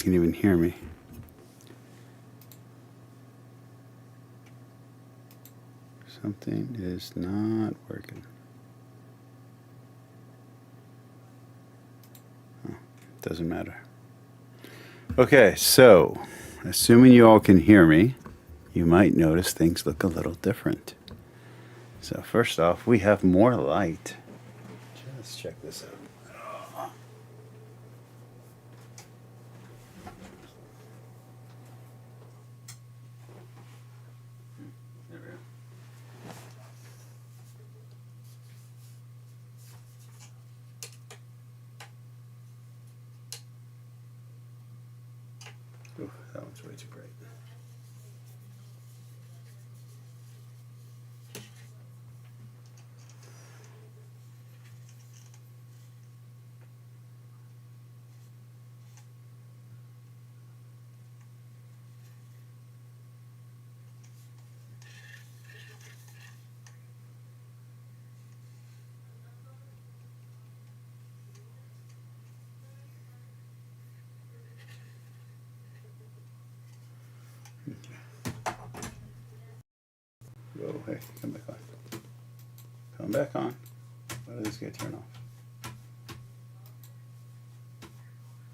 can even hear me. Something is not working. Oh, doesn't matter. Okay, so assuming you all can hear me, you might notice things look a little different. So first off, we have more light. Let's check this out. There we go. Ooh, that one's way too bright. Whoa, hey, come back on. Come back on. Why did this get turned off?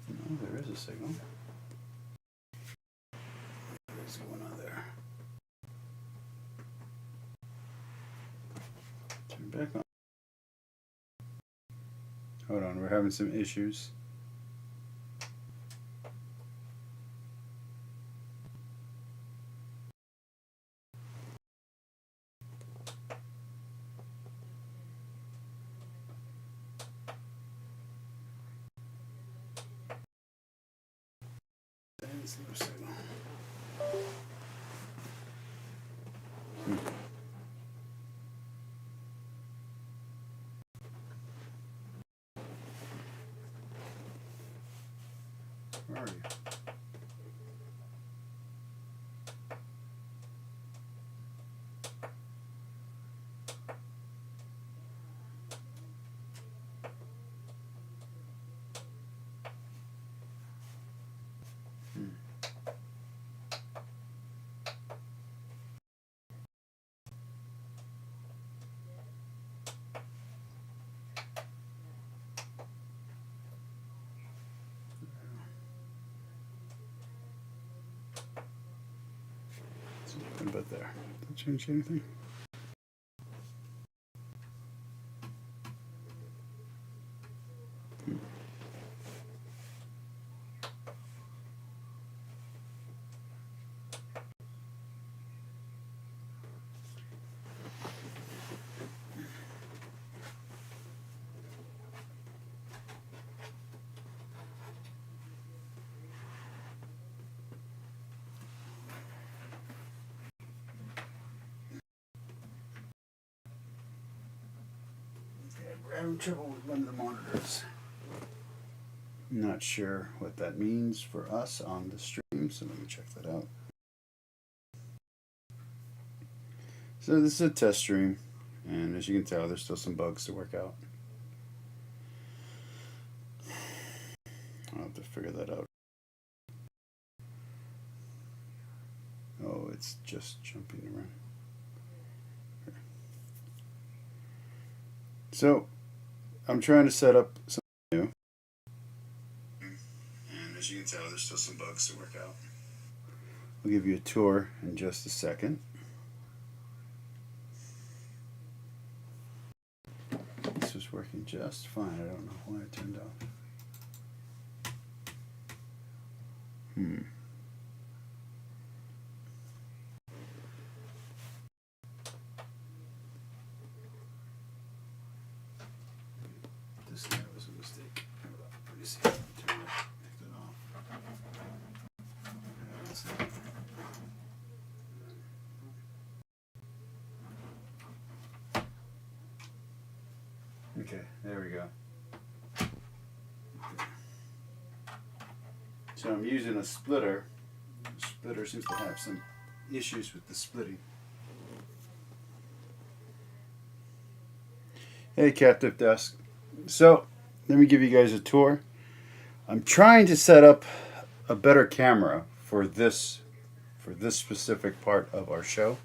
No, there is a signal. What's going on there? Turn back on. Hold on, we're having some issues. There's no signal. Where are you? But there. Did it change anything? We're having trouble with one of the monitors. Not sure what that means for us on the stream, so let me check that out. So this is a test stream, and as you can tell, there's still some bugs to work out. I'll have to figure that out. Oh, it's just jumping around. So I'm trying to set up something new. And as you can tell, there's still some bugs to work out. I'll give you a tour in just a second. This was working just fine. I don't know why it turned off. This guy was a mistake. Hold on. Let me see. Turn it off. Okay, there we go. So I'm using a splitter. The splitter seems to have some issues with the splitting. Hey, Captive Dusk. So let me give you guys a tour. I'm trying to set up a better camera for this specific part of our show,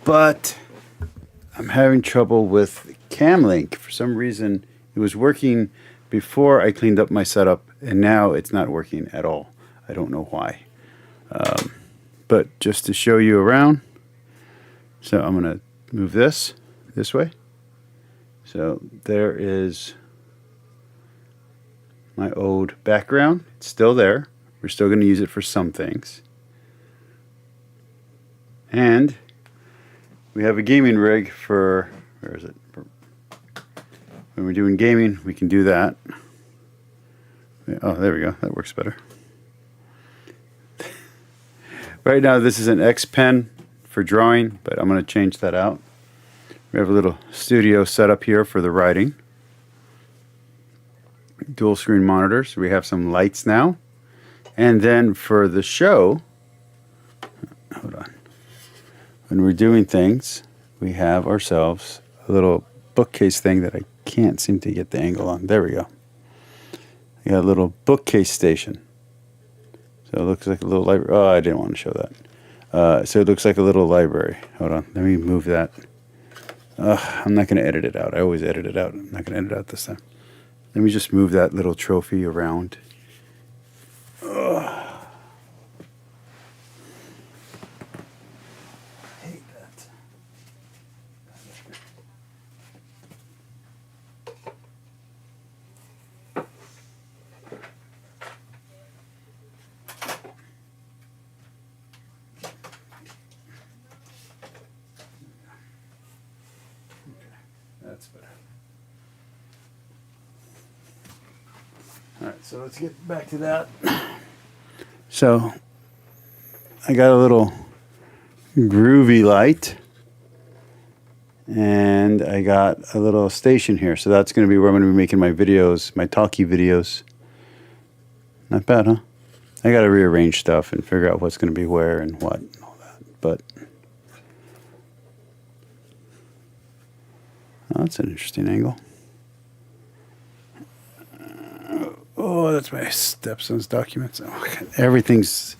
but I'm having trouble with CamLink. For some reason, it was working before I cleaned up my setup, and now it's not working at all. I don't know why. But just to show you around, so I'm going to move this way. So there is my old background. It's still there. We're still going to use it for some things. And we have a gaming rig for, where is it? When we're doing gaming, we can do that. Oh, there we go. That works better. Right now, this is an X Pen for drawing, but I'm going to change that out. We have a little studio set up here for the writing. Dual screen monitors. We have some lights now. And then for the show, hold on. When we're doing things, we have ourselves a little bookcase thing that I can't seem to get the angle on. There we go. We got a little bookcase station. So it looks like a little library. Oh, I didn't want to show that. So it looks like a little library. Hold on. Let me move that. I'm not going to edit it out. I always edit it out. I'm not going to edit it out this time. Let me just move that little trophy around. That's better. Alright, so let's get back to that. So, I got a little groovy light. And I got a little station here. So that's going to be where I'm going to be making my videos, my talkie videos. Not bad, huh? I got to rearrange stuff and figure out what's going to be where and what and all that. But oh, that's an interesting angle. Oh, that's my stepson's documents. Oh, everything's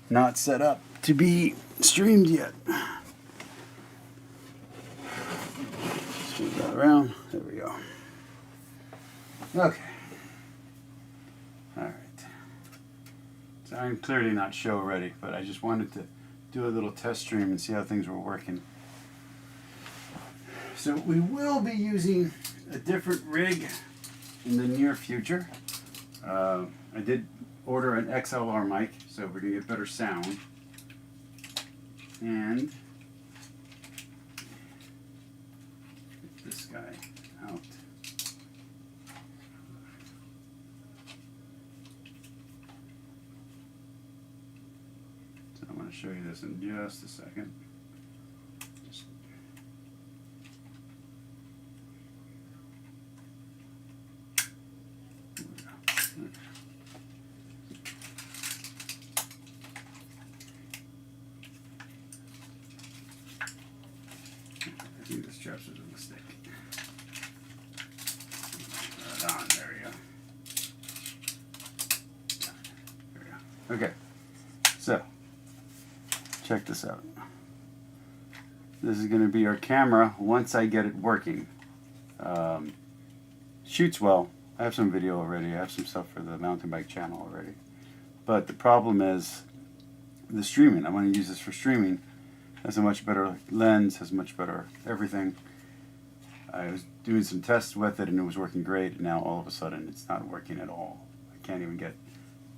not set up to be streamed yet. Just move that around. There we go. Okay. All right. So I'm clearly not show ready, but I just wanted to do a little test stream and see how things were working. So we will be using a different rig in the near future. I did order an XLR mic, so we're going to get better sound. And get this guy out. So I'm going to show you this in just a second. I think this straps was a mistake. Right on, there we go. There we go. Okay, so check this out. This is going to be our camera once I get it working. Shoots well. I have some video already. I have some stuff for the mountain bike channel already. But the problem is the streaming. I want to use this for streaming. Has a much better lens, has much better everything. I was doing some tests with it and it was working great. And now all of a sudden it's not working at all. I can't even get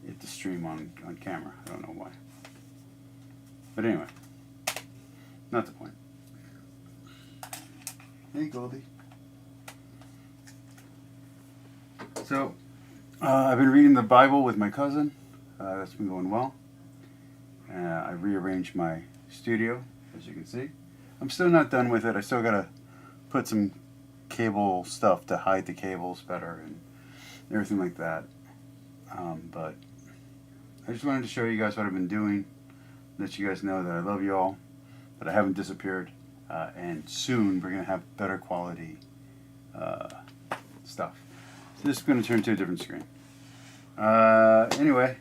it to stream on camera. I don't know why. But anyway, not the point. Hey, Goldie. So, I've been reading the Bible with my cousin. That's been going well. I rearranged my studio, as you can see. I'm still not done with it. I still gotta put some cable stuff to hide the cables better and everything like that. But I just wanted to show you guys what I've been doing. Let you guys know that I love you all, that I haven't disappeared, and soon we're gonna have better quality stuff. So this is going to turn to a different screen. Anyway,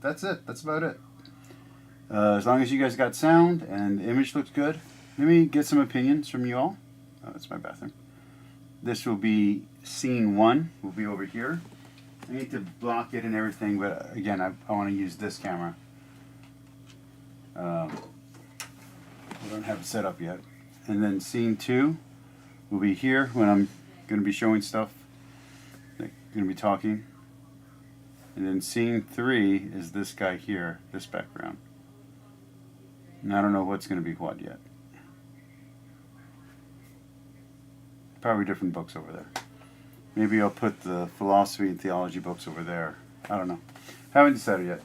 that's it. That's about it. As long as you guys got sound and the image looks good, let me get some opinions from you all. Oh, that's my bathroom. This will be scene 1. Will be over here. I need to block it and everything, but again, I want to use this camera. I don't have it set up yet. And then scene 2 will be here when I'm going to be showing stuff. Like, going to be talking. And then scene 3 is this guy here, this background. And I don't know what's going to be what yet. Probably different books over there. Maybe I'll put the philosophy and theology books over there. I don't know. Haven't decided yet.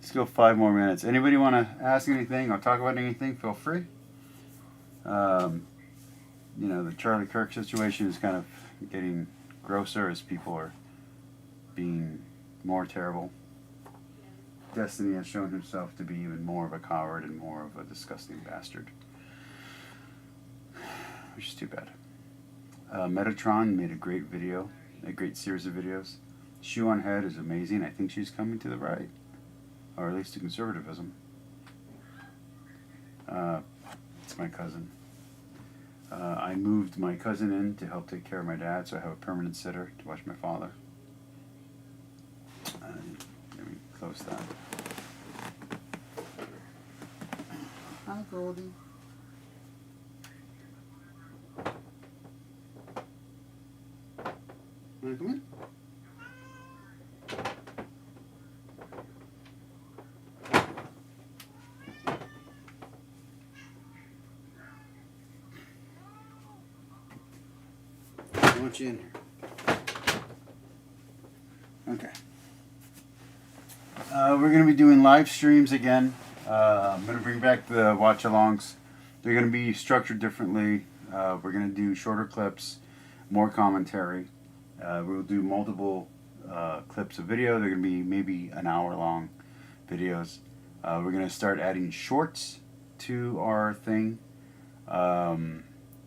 Let's go 5 more minutes. Anybody want to ask anything or talk about anything? Feel free. You know, the Charlie Kirk situation is kind of getting grosser as people are being more terrible. Destiny has shown himself to be even more of a coward and more of a disgusting bastard. Which is too bad. Metatron made a great video, a great series of videos. Shoe on Head is amazing. I think she's coming to the right, or at least to conservatism. It's my cousin. I moved my cousin in to help take care of my dad, so I have a permanent sitter to watch my father. Let me close that. Hi, Goldie. Wanna come in? I want you in here. Okay. We're going to be doing live streams again. I'm going to bring back the watch-alongs. They're going to be structured differently. We're going to do shorter clips, more commentary. We'll do multiple clips of video. They're going to be maybe an hour-long videos. We're going to start adding shorts to our thing.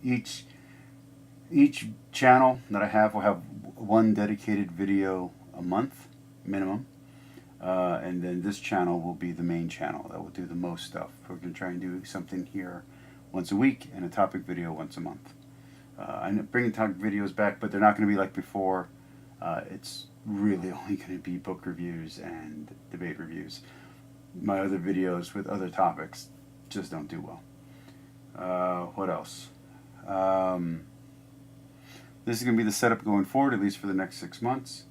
Each channel that I have will have one dedicated video a month, minimum. And then this channel will be the main channel that will do the most stuff. We're going to try and do something here once a week and a topic video once a month. I'm bringing topic videos back, but they're not going to be like before. It's really only going to be book reviews and debate reviews. My other videos with other topics just don't do well. What else? This is going to be the setup going forward, at least for the next 6 months.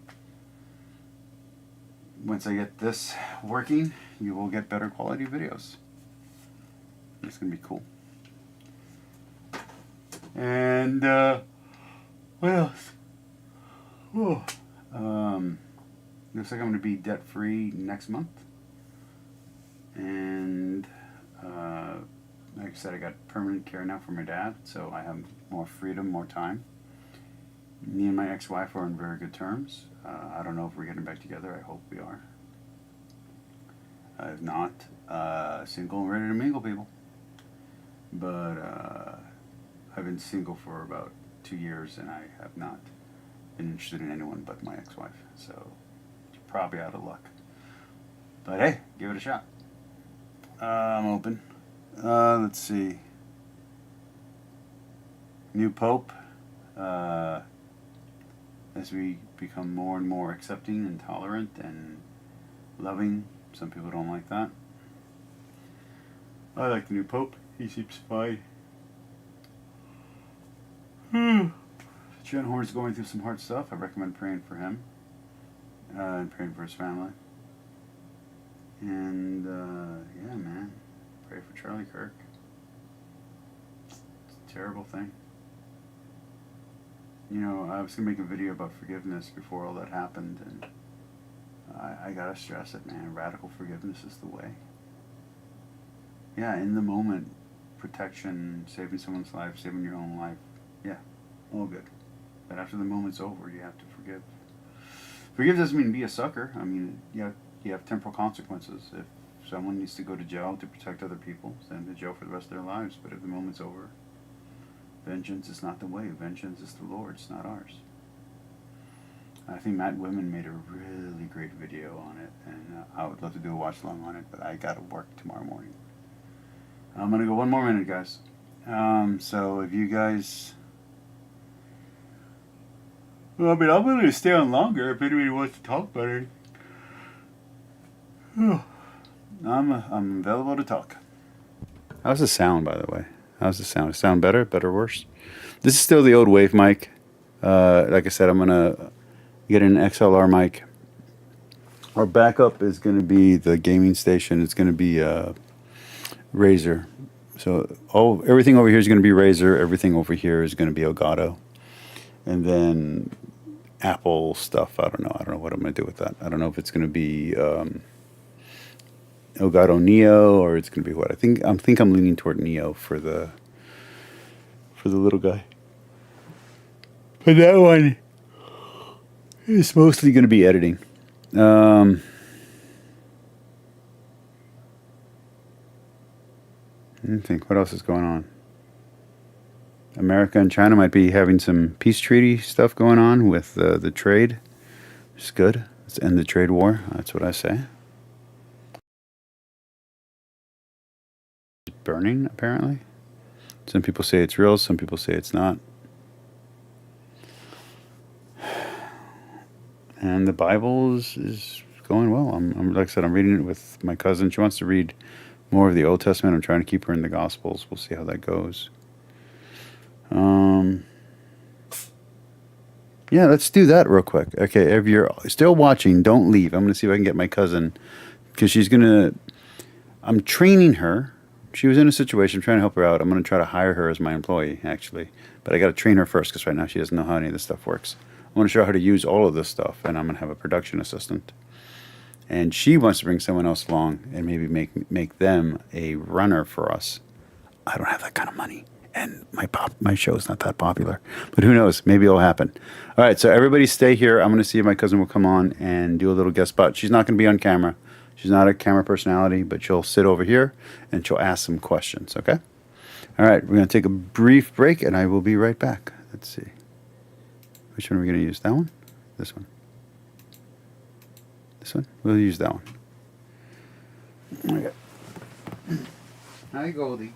Once I get this working, you will get better quality videos. It's going to be cool. And what else? Oh. Looks like I'm going to be debt-free next month. And like I said, I got permanent care now for my dad, so I have more freedom, more time. Me and my ex-wife are on very good terms. I don't know if we're getting back together. I hope we are. If not, single and ready to mingle, people. But I've been single for about 2 years, and I have not been interested in anyone but my ex-wife. So you're probably out of luck. But hey, give it a shot. I'm open. Let's see. New Pope. As we become more and more accepting and tolerant and loving. Some people don't like that. I like the new Pope. He seems fine. Jen Horn's going through some hard stuff. I recommend praying for him. And praying for his family. And, yeah, man. Pray for Charlie Kirk. It's a terrible thing. You know, I was going to make a video about forgiveness before all that happened, and I gotta stress it, man. Radical forgiveness is the way. Yeah, in the moment, protection, saving someone's life, saving your own life, yeah, all good. But after the moment's over, you have to forgive. Forgive doesn't mean be a sucker. I mean, you have temporal consequences. If someone needs to go to jail to protect other people, send them to jail for the rest of their lives. But if the moment's over, vengeance is not the way. Vengeance is the Lord's, not ours. I think Matt Women made a really great video on it, and I would love to do a watch along on it, but I gotta work tomorrow morning. I'm gonna go one more minute, guys. So if you guys, well, I mean, I'm willing to stay on longer if anybody wants to talk about it. I'm available to talk. How's the sound, by the way? How's the sound? Sound better? Better? Worse? This is still the old wave mic. Like I said, I'm gonna get an XLR mic. Our backup is going to be the gaming station. It's going to be Razer. So everything over here is going to be Razer. Everything over here is going to be Elgato. And then Apple stuff. I don't know. I don't know what I'm going to do with that. I don't know if it's going to be Elgato Neo or it's going to be what. I'm leaning toward Neo for the little guy. But that one is mostly going to be editing. Let me think. What else is going on? America and China might be having some peace treaty stuff going on with the trade. It's good. Let's end the trade war. That's what I say. It's burning, apparently. Some people say it's real. Some people say it's not. And the Bible is going well. I'm like I said, I'm reading it with my cousin. She wants to read more of the Old Testament. I'm trying to keep her in the Gospels. We'll see how that goes. Yeah, let's do that real quick. Okay, if you're still watching, don't leave. I'm going to see if I can get my cousin, because I'm training her. She was in a situation, I'm trying to help her out. I'm going to try to hire her as my employee, actually. But I got to train her first, because right now she doesn't know how any of this stuff works. I want to show her how to use all of this stuff, and I'm going to have a production assistant. And she wants to bring someone else along and maybe make them a runner for us. I don't have that kind of money, and my show's not that popular. But who knows? Maybe it'll happen. All right, so everybody stay here. I'm going to see if my cousin will come on and do a little guest spot. She's not going to be on camera. She's not a camera personality, but she'll sit over here, and she'll ask some questions, okay? All right, we're going to take a brief break, and I will be right back. Let's see. Which one are we going to use? That one? This one? This one? We'll use that one. Okay. Hi, Goldie.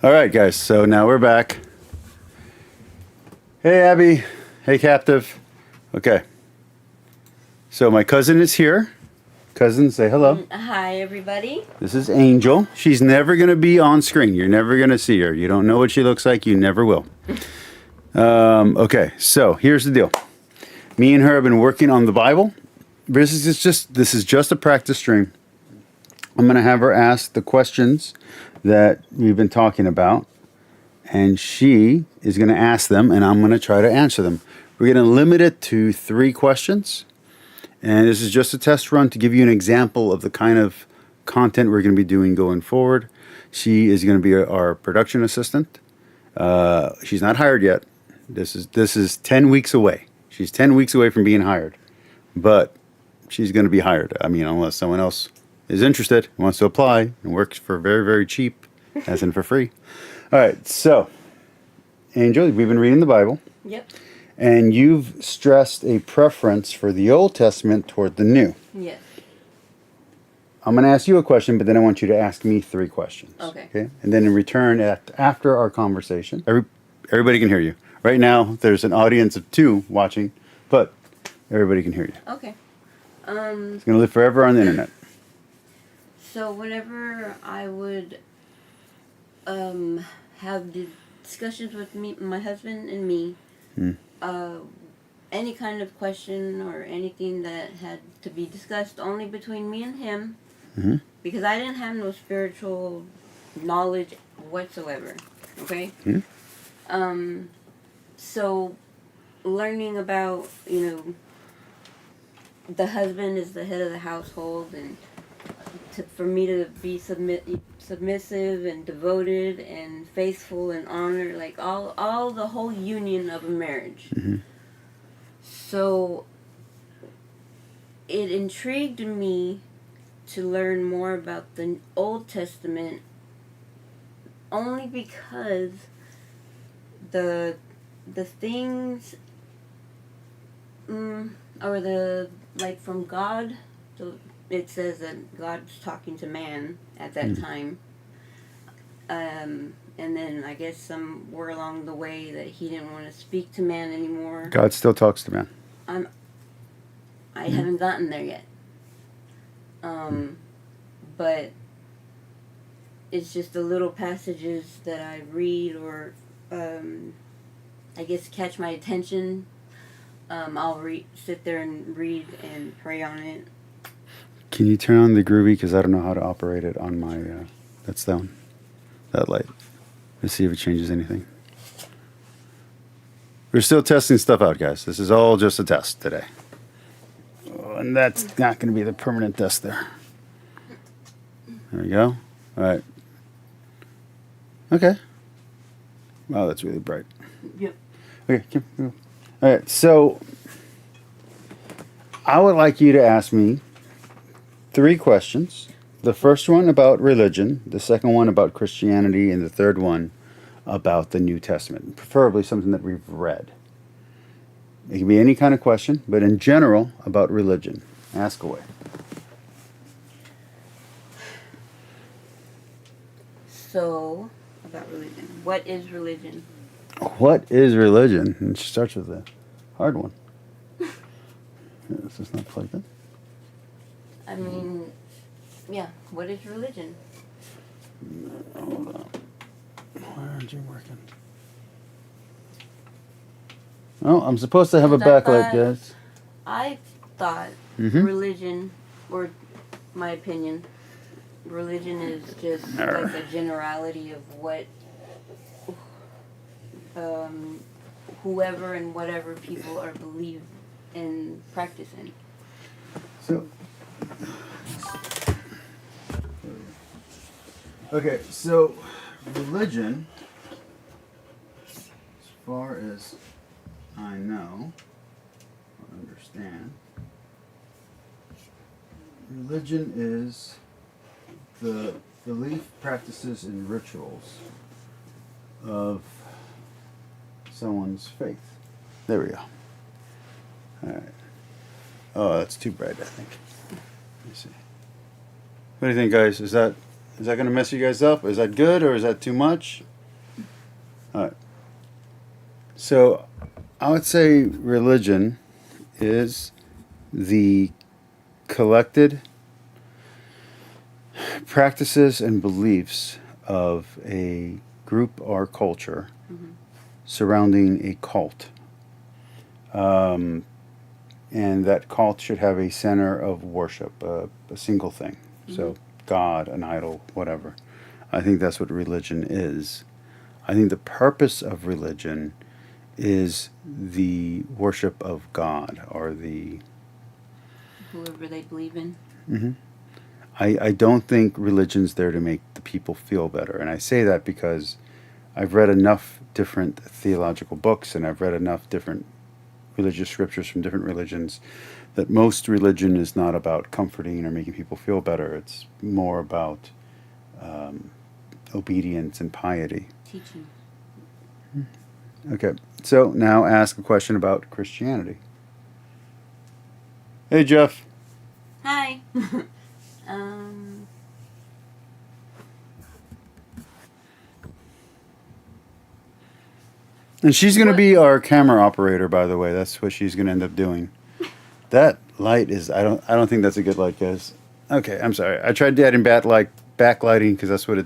All right, guys, so now we're back. Hey, Abby. Hey, Captive. Okay. So my cousin is here. Cousin, say hello. Hi, everybody. This is Angel. She's never going to be on screen. You're never going to see her. You don't know what she looks like. You never will. Okay, so here's the deal. Me and her have been working on the Bible. This is just a practice stream. I'm going to have her ask the questions that we've been talking about, and she is going to ask them, and I'm going to try to answer them. We're going to limit it to 3 questions, and this is just a test run to give you an example of the kind of content we're going to be doing going forward. She is going to be our production assistant. She's not hired yet. This is 10 weeks away. She's 10 weeks away from being hired, but she's going to be hired. I mean, unless someone else is interested, wants to apply, and works for very, very cheap, as in for free. All right, so, Angel, we've been reading the Bible, Yep. and you've stressed a preference for the Old Testament toward the New. Yes. I'm going to ask you a question, but then I want you to ask me 3 questions. Okay. And then in return, after our conversation, everybody can hear you. Right now, there's an audience of 2 watching, but everybody can hear you. Okay. It's going to live forever on the internet. So whenever I would have the discussions with my husband and me, any kind of question or anything that had to be discussed only between me and him, because I didn't have no spiritual knowledge whatsoever. Okay. So learning about, the husband is the head of the household, and for me to be submissive and devoted and faithful and honored, like all the whole union of a marriage. So it intrigued me to learn more about the Old Testament, only because the things or the, like, from God, it says that God's talking to man at that time. And then I guess somewhere along the way that he didn't want to speak to man anymore. God still talks to man. I haven't gotten there yet. But it's just the little passages that I read or I guess catch my attention. I'll sit there and read and pray on it. Can you turn on the Groovy? Because I don't know how to operate it on my, that's that one, that light. Let's see if it changes anything. We're still testing stuff out, guys. This is all just a test today. Oh, and that's not going to be the permanent test there. There we go. All right. Okay. Wow, that's really bright. Yep. Okay. All right. So I would like you to ask me 3 questions. The first one about religion, the second one about Christianity, and the third one about the New Testament, preferably something that we've read. It can be any kind of question, but in general about religion. Ask away. So, about religion. What is religion? What is religion? And it starts with a hard one. This is not plugged in. I mean, yeah, what is religion? Hold on. Why aren't you working? Oh, I'm supposed to have a backlight, guys. I thought religion, or my opinion, religion is just like a generality of what whoever and whatever people are believe and practicing. So, okay, so religion, as far as I know or understand, religion is the belief, practices, and rituals of someone's faith. There we go. All right. Oh, that's too bright, I think. Let me see. What do you think, guys? Is that going to mess you guys up? Is that good or is that too much? All right. So, I would say religion is the collected practices and beliefs of a group or culture surrounding a cult. And that cult should have a center of worship, a single thing. So God, an idol, whatever. I think that's what religion is. I think the purpose of religion is the worship of God, or the... Whoever they believe in. I don't think religion's there to make the people feel better. And I say that because I've read enough different theological books and I've read enough different religious scriptures from different religions that most religion is not about comforting or making people feel better. It's more about obedience and piety. Teaching. Okay, so now ask a question about Christianity. Hey, Jeff. Hi. And she's going to be our camera operator, by the way. That's what she's going to end up doing. That light is, I don't think that's a good light, guys. Okay, I'm sorry. I tried adding backlighting because that's what it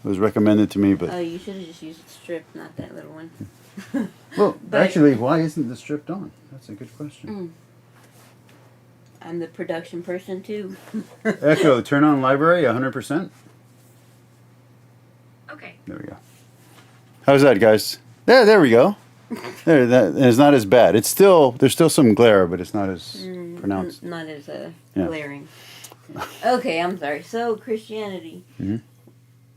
was recommended to me, but... Oh, you should have just used the strip, not that little one. Well, But- actually, why isn't the stripped on? That's a good question. I'm the production person, too. Echo, turn on library, 100%. Okay. There we go. How's that, guys? There we go. There, that it's not as bad. It's still there's still some glare, but it's not as pronounced. Not as Yeah. glaring. Okay, I'm sorry. So, Christianity. Mhm.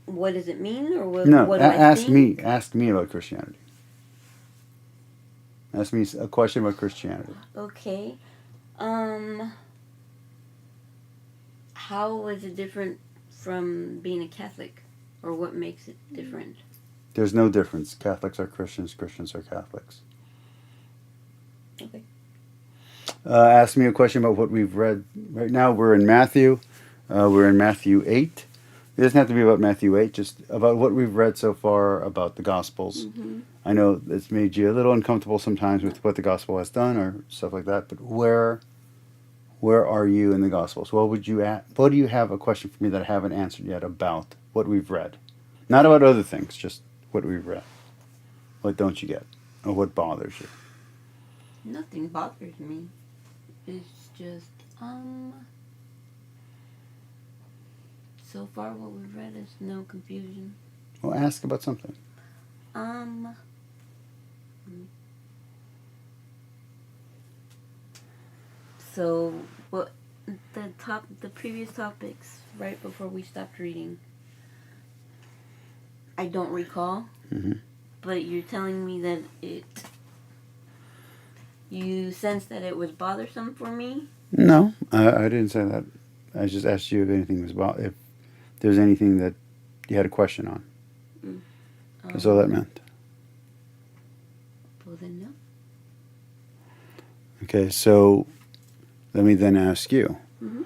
What does it mean, or what? No, what do I ask think? me. Ask me about Christianity. Ask me a question about Christianity. Okay. How is it different from being a Catholic, or what makes it different? There's no difference. Catholics are Christians. Christians are Catholics. Okay. Ask me a question about what we've read. Right now, we're in Matthew. We're in Matthew 8. It doesn't have to be about Matthew 8, just about what we've read so far about the Gospels. Mm-hmm. I know it's made you a little uncomfortable sometimes with what the Gospel has done or stuff like that, but where are you in the Gospels? What do you have a question for me that I haven't answered yet about what we've read? Not about other things, just what we've read. What don't you get? Or what bothers you? Nothing bothers me. It's just, so far what we've read is no confusion. Well, ask about something. So, what, the previous topics, right before we stopped reading, I don't recall, Mhm. but you're telling me that you sensed that it was bothersome for me? No, I didn't say that. I just asked you if anything was if there's anything that you had a question on. That's all that meant. Well, then no. Okay, so let me then ask you. Mhm.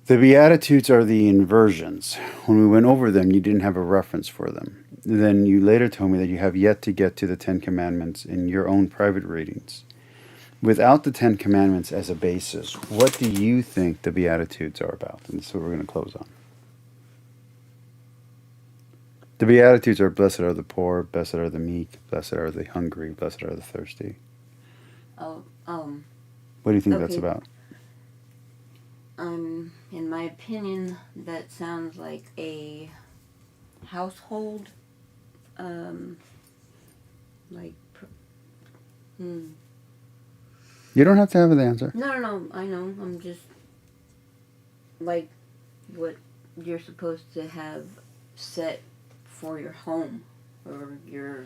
The Beatitudes are the inversions. When we went over them, you didn't have a reference for them. Then you later told me that you have yet to get to the Ten Commandments in your own private readings. Without the Ten Commandments as a basis, what do you think the Beatitudes are about? And that's what we're going to close on. The Beatitudes are blessed are the poor, blessed are the meek, blessed are the hungry, blessed are the thirsty. Oh, What do you think that's Okay. about? in my opinion, that sounds like a household, like, You don't have to have the answer. No, I know, I'm just, like, what you're supposed to have set for your home, or your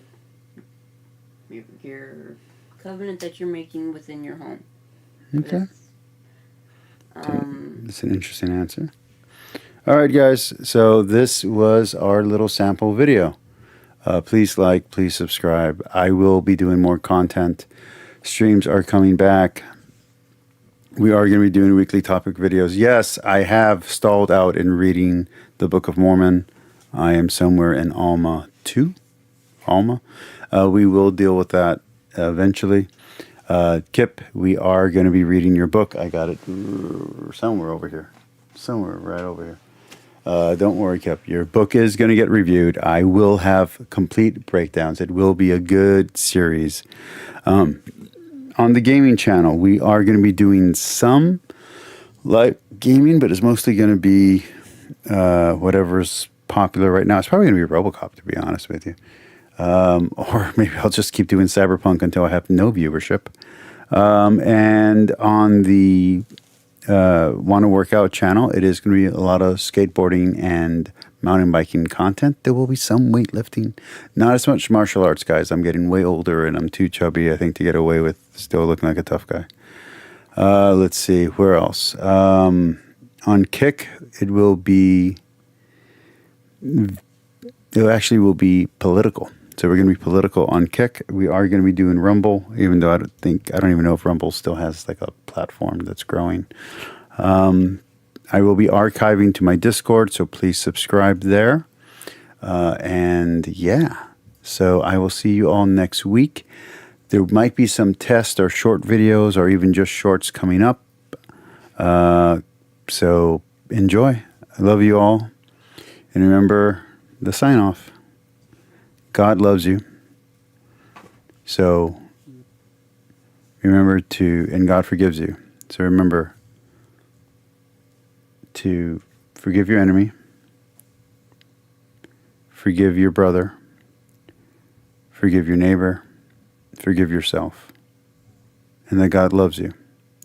covenant that you're making within your home. Okay. That's, That's an interesting answer. All right, guys. So this was our little sample video. Please like, please subscribe. I will be doing more content. Streams are coming back. We are going to be doing weekly topic videos. Yes, I have stalled out in reading the Book of Mormon. I am somewhere in Alma 2. Alma. We will deal with that eventually. Kip, we are going to be reading your book. I got it somewhere over here. Somewhere right over here. Don't worry, Kip. Your book is going to get reviewed. I will have complete breakdowns. It will be a good series. On the gaming channel, we are going to be doing some live gaming, but it's mostly going to be whatever's popular right now. It's probably going to be RoboCop, to be honest with you. Or maybe I'll just keep doing Cyberpunk until I have no viewership. And on the Want to Work Out channel, it is going to be a lot of skateboarding and mountain biking content. There will be some weightlifting. Not as much martial arts, guys. I'm getting way older and I'm too chubby, I think, to get away with still looking like a tough guy. Let's see, where else? On Kick, it actually will be political. So we're going to be political on Kick. We are going to be doing Rumble, even though I don't even know if Rumble still has like a platform that's growing. I will be archiving to my Discord, so please subscribe there. And yeah, so I will see you all next week. There might be some test or short videos or even just shorts coming up. So enjoy. I love you all. And remember the sign off. God loves you. So remember and God forgives you. So remember to forgive your enemy, forgive your brother, forgive your neighbor, forgive yourself, and that God loves you.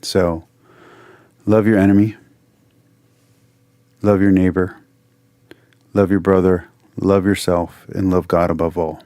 So love your enemy, love your neighbor, love your brother, love yourself, and love God above all.